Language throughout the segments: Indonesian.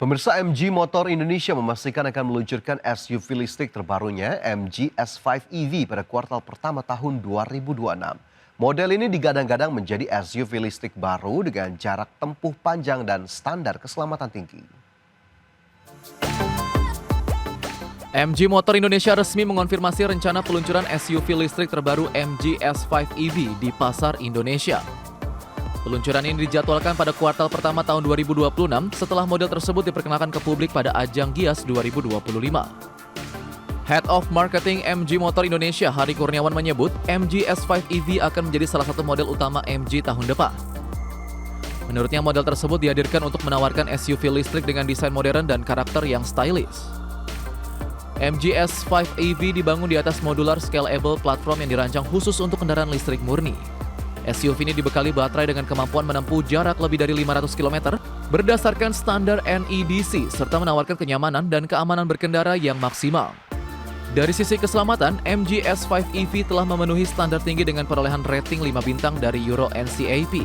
Pemirsa, MG Motor Indonesia memastikan akan meluncurkan SUV listrik terbarunya MG S5 EV pada kuartal pertama tahun 2026. Model ini digadang-gadang menjadi SUV listrik baru dengan jarak tempuh panjang dan standar keselamatan tinggi. MG Motor Indonesia resmi mengonfirmasi rencana peluncuran SUV listrik terbaru MG S5 EV di pasar Indonesia. Peluncuran ini dijadwalkan pada kuartal pertama tahun 2026 setelah model tersebut diperkenalkan ke publik pada ajang Gias 2025. Head of Marketing MG Motor Indonesia Hari Kurniawan menyebut MG S5 EV akan menjadi salah satu model utama MG tahun depan. Menurutnya model tersebut dihadirkan untuk menawarkan SUV listrik dengan desain modern dan karakter yang stylish. MG S5 EV dibangun di atas modular scalable platform yang dirancang khusus untuk kendaraan listrik murni. SUV ini dibekali baterai dengan kemampuan menempuh jarak lebih dari 500 km berdasarkan standar NEDC serta menawarkan kenyamanan dan keamanan berkendara yang maksimal. Dari sisi keselamatan, MG S5 EV telah memenuhi standar tinggi dengan perolehan rating 5 bintang dari Euro NCAP.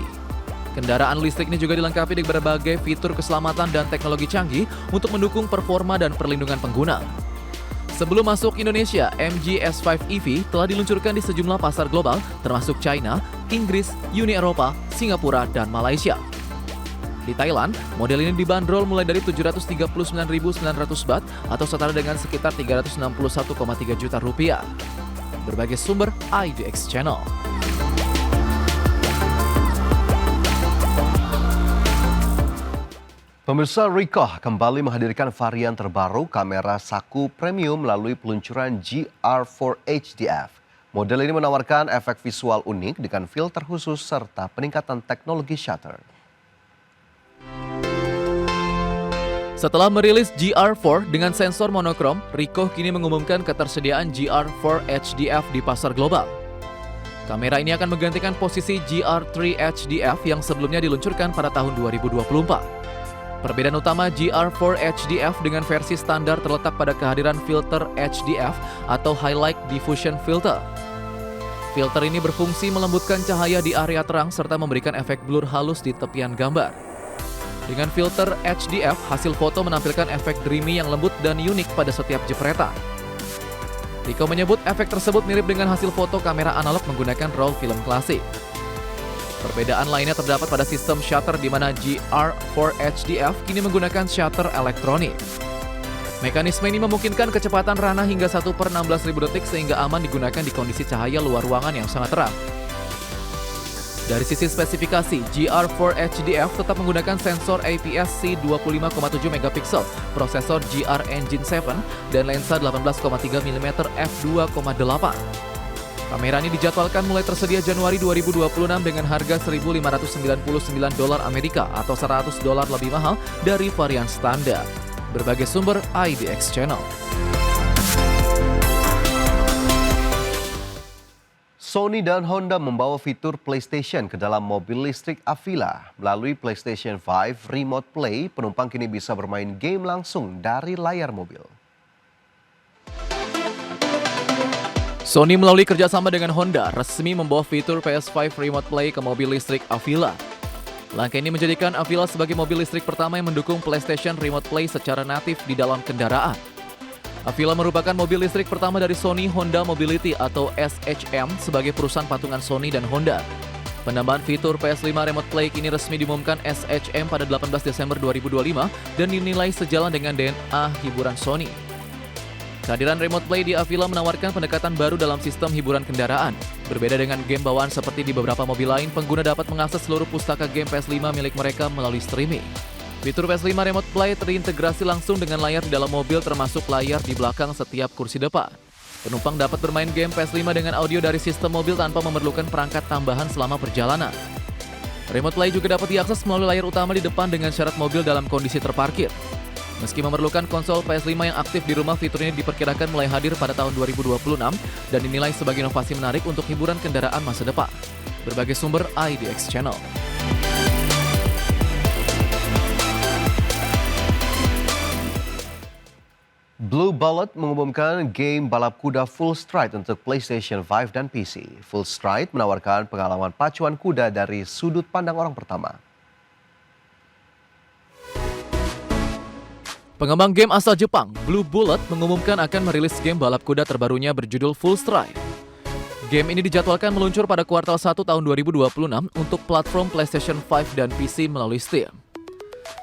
Kendaraan listrik ini juga dilengkapi dengan berbagai fitur keselamatan dan teknologi canggih untuk mendukung performa dan perlindungan pengguna. Sebelum masuk Indonesia, MG S5 EV telah diluncurkan di sejumlah pasar global termasuk China, Inggris, Uni Eropa, Singapura, dan Malaysia. Di Thailand, model ini dibanderol mulai dari 739.900 baht atau setara dengan sekitar 361,3 juta rupiah. Berbagai sumber IDX Channel. Pemirsa, Ricoh kembali menghadirkan varian terbaru kamera saku premium melalui peluncuran GR4 HDF. Model ini menawarkan efek visual unik dengan filter khusus serta peningkatan teknologi shutter. Setelah merilis GR4 dengan sensor monokrom, Ricoh kini mengumumkan ketersediaan GR4 HDF di pasar global. Kamera ini akan menggantikan posisi GR3 HDF yang sebelumnya diluncurkan pada tahun 2024. Perbedaan utama GR4 HDF dengan versi standar terletak pada kehadiran filter HDF atau Highlight Diffusion Filter. Filter ini berfungsi melembutkan cahaya di area terang serta memberikan efek blur halus di tepian gambar. Dengan filter HDF, hasil foto menampilkan efek dreamy yang lembut dan unik pada setiap jepretan. Ricoh menyebut efek tersebut mirip dengan hasil foto kamera analog menggunakan roll film klasik. Perbedaan lainnya terdapat pada sistem shutter di mana GR4 HDF kini menggunakan shutter elektronik. Mekanisme ini memungkinkan kecepatan ranah hingga 1/16.000 detik sehingga aman digunakan di kondisi cahaya luar ruangan yang sangat terang. Dari sisi spesifikasi, GR4 HDF tetap menggunakan sensor APS-C 25,7 megapiksel, prosesor GR Engine 7, dan lensa 18,3 mm f2.8. Kamera ini dijadwalkan mulai tersedia Januari 2026 dengan harga $1.599 Amerika atau $100 lebih mahal dari varian standar. Berbagai sumber IDX Channel. Sony dan Honda membawa fitur PlayStation ke dalam mobil listrik Avila. Melalui PlayStation 5 Remote Play, penumpang kini bisa bermain game langsung dari layar mobil. Sony melalui kerjasama dengan Honda resmi membawa fitur PS5 Remote Play ke mobil listrik Avila. Langkah ini menjadikan Avila sebagai mobil listrik pertama yang mendukung PlayStation Remote Play secara natif di dalam kendaraan. Avila merupakan mobil listrik pertama dari Sony Honda Mobility atau SHM sebagai perusahaan patungan Sony dan Honda. Penambahan fitur PS5 Remote Play kini resmi diumumkan SHM pada 18 Desember 2025 dan dinilai sejalan dengan DNA hiburan Sony. Kehadiran Remote Play di Avila menawarkan pendekatan baru dalam sistem hiburan kendaraan. Berbeda dengan game bawaan seperti di beberapa mobil lain, pengguna dapat mengakses seluruh pustaka game PS5 milik mereka melalui streaming. Fitur PS5 Remote Play terintegrasi langsung dengan layar di dalam mobil termasuk layar di belakang setiap kursi depan. Penumpang dapat bermain game PS5 dengan audio dari sistem mobil tanpa memerlukan perangkat tambahan selama perjalanan. Remote Play juga dapat diakses melalui layar utama di depan dengan syarat mobil dalam kondisi terparkir. Meski memerlukan konsol PS5 yang aktif di rumah, fitur ini diperkirakan mulai hadir pada tahun 2026 dan dinilai sebagai inovasi menarik untuk hiburan kendaraan masa depan. Berbagai sumber IDX Channel. Blue Bullet mengumumkan game balap kuda Full Stride untuk PlayStation 5 dan PC. Full Stride menawarkan pengalaman pacuan kuda dari sudut pandang orang pertama. Pengembang game asal Jepang, Blue Bullet, mengumumkan akan merilis game balap kuda terbarunya berjudul Full Stride. Game ini dijadwalkan meluncur pada kuartal 1 tahun 2026 untuk platform PlayStation 5 dan PC melalui Steam.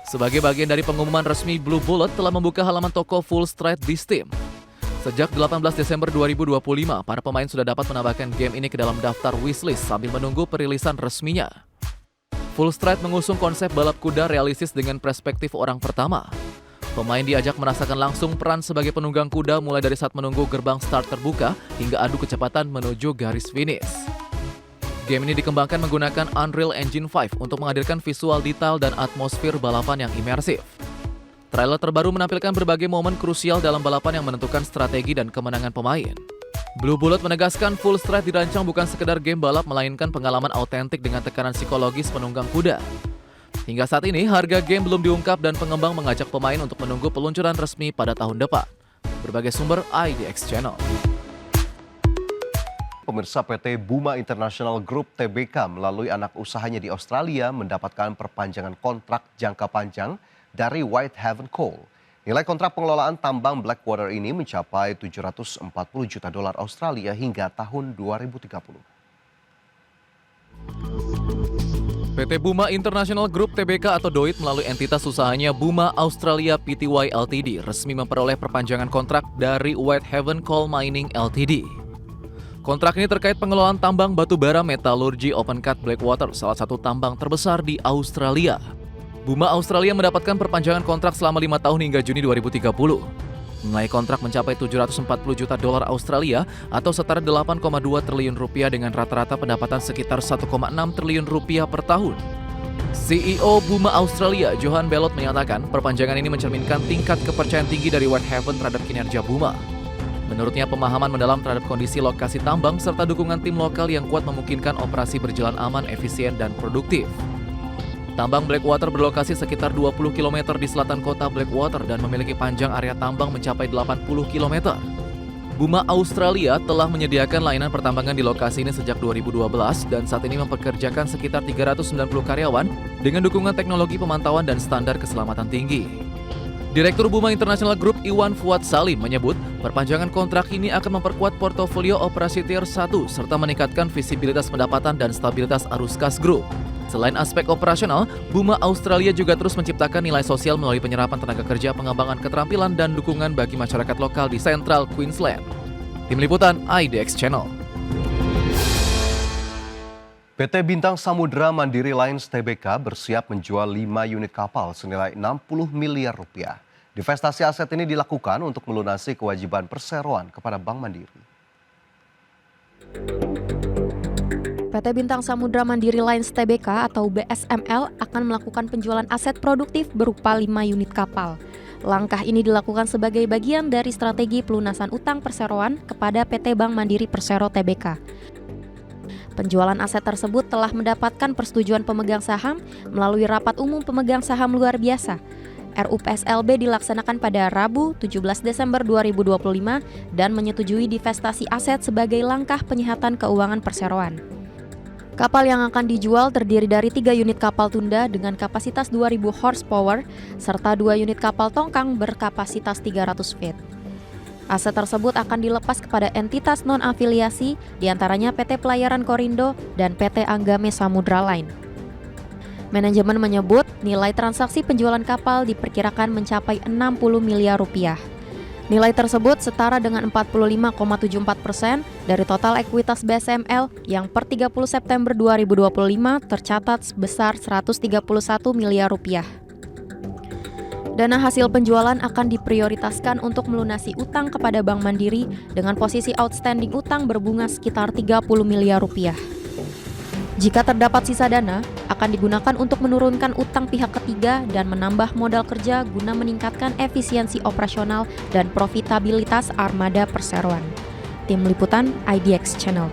Sebagai bagian dari pengumuman resmi, Blue Bullet telah membuka halaman toko Full Stride di Steam. Sejak 18 Desember 2025, para pemain sudah dapat menambahkan game ini ke dalam daftar wishlist sambil menunggu perilisan resminya. Full Stride mengusung konsep balap kuda realistis dengan perspektif orang pertama. Pemain diajak merasakan langsung peran sebagai penunggang kuda mulai dari saat menunggu gerbang start terbuka hingga adu kecepatan menuju garis finish. Game ini dikembangkan menggunakan Unreal Engine 5 untuk menghadirkan visual detail dan atmosfer balapan yang imersif. Trailer terbaru menampilkan berbagai momen krusial dalam balapan yang menentukan strategi dan kemenangan pemain. Blue Bullet menegaskan Full Stride dirancang bukan sekedar game balap melainkan pengalaman autentik dengan tekanan psikologis penunggang kuda. Hingga saat ini, harga game belum diungkap dan pengembang mengajak pemain untuk menunggu peluncuran resmi pada tahun depan. Berbagai sumber IDX Channel. Pemirsa, PT Buma International Group Tbk melalui anak usahanya di Australia mendapatkan perpanjangan kontrak jangka panjang dari Whitehaven Coal. Nilai kontrak pengelolaan tambang Blackwater ini mencapai 740 juta dolar Australia hingga tahun 2030. PT Buma International Group Tbk atau DOIT melalui entitas usahanya Buma Australia Pty Ltd resmi memperoleh perpanjangan kontrak dari Whitehaven Coal Mining Ltd. Kontrak ini terkait pengelolaan tambang batu bara metalurgi open cut Blackwater, salah satu tambang terbesar di Australia. Buma Australia mendapatkan perpanjangan kontrak selama 5 tahun hingga Juni 2030. Nilai kontrak mencapai 740 juta dolar Australia atau setara 8,2 triliun rupiah dengan rata-rata pendapatan sekitar 1,6 triliun rupiah per tahun. CEO Buma Australia, Johan Bellot, menyatakan perpanjangan ini mencerminkan tingkat kepercayaan tinggi dari Whitehaven terhadap kinerja Buma. Menurutnya, pemahaman mendalam terhadap kondisi lokasi tambang serta dukungan tim lokal yang kuat memungkinkan operasi berjalan aman, efisien, dan produktif. Tambang Blackwater berlokasi sekitar 20 km di selatan kota Blackwater dan memiliki panjang area tambang mencapai 80 km. Buma Australia telah menyediakan layanan pertambangan di lokasi ini sejak 2012 dan saat ini mempekerjakan sekitar 390 karyawan dengan dukungan teknologi pemantauan dan standar keselamatan tinggi. Direktur Buma International Group Iwan Fuad Salim menyebut perpanjangan kontrak ini akan memperkuat portofolio operasi Tier 1 serta meningkatkan visibilitas pendapatan dan stabilitas arus kas grup. Selain aspek operasional, Buma Australia juga terus menciptakan nilai sosial melalui penyerapan tenaga kerja, pengembangan keterampilan, dan dukungan bagi masyarakat lokal di Central Queensland. Tim Liputan IDX Channel. PT Bintang Samudra Mandiri Lines Tbk bersiap menjual 5 unit kapal senilai 60 miliar rupiah. Divestasi aset ini dilakukan untuk melunasi kewajiban perseroan kepada Bank Mandiri. PT Bintang Samudra Mandiri Lines Tbk atau BSML akan melakukan penjualan aset produktif berupa 5 unit kapal. Langkah ini dilakukan sebagai bagian dari strategi pelunasan utang perseroan kepada PT Bank Mandiri Persero Tbk. Penjualan aset tersebut telah mendapatkan persetujuan pemegang saham melalui Rapat Umum Pemegang Saham Luar Biasa. RUPSLB dilaksanakan pada Rabu 17 Desember 2025 dan menyetujui divestasi aset sebagai langkah penyehatan keuangan perseroan. Kapal yang akan dijual terdiri dari 3 unit kapal tunda dengan kapasitas 2.000 horsepower serta 2 unit kapal tongkang berkapasitas 300 feet. Aset tersebut akan dilepas kepada entitas non-afiliasi diantaranya PT Pelayaran Korindo dan PT Anggame Samudra Line. Manajemen menyebut nilai transaksi penjualan kapal diperkirakan mencapai 60 miliar rupiah. Nilai tersebut setara dengan 45,74% dari total ekuitas BSML yang per 30 September 2025 tercatat sebesar 131 miliar rupiah. Dana hasil penjualan akan diprioritaskan untuk melunasi utang kepada Bank Mandiri dengan posisi outstanding utang berbunga sekitar 30 miliar rupiah. Jika terdapat sisa dana, akan digunakan untuk menurunkan utang pihak ketiga dan menambah modal kerja guna meningkatkan efisiensi operasional dan profitabilitas armada perseroan. Tim Liputan IDX Channel.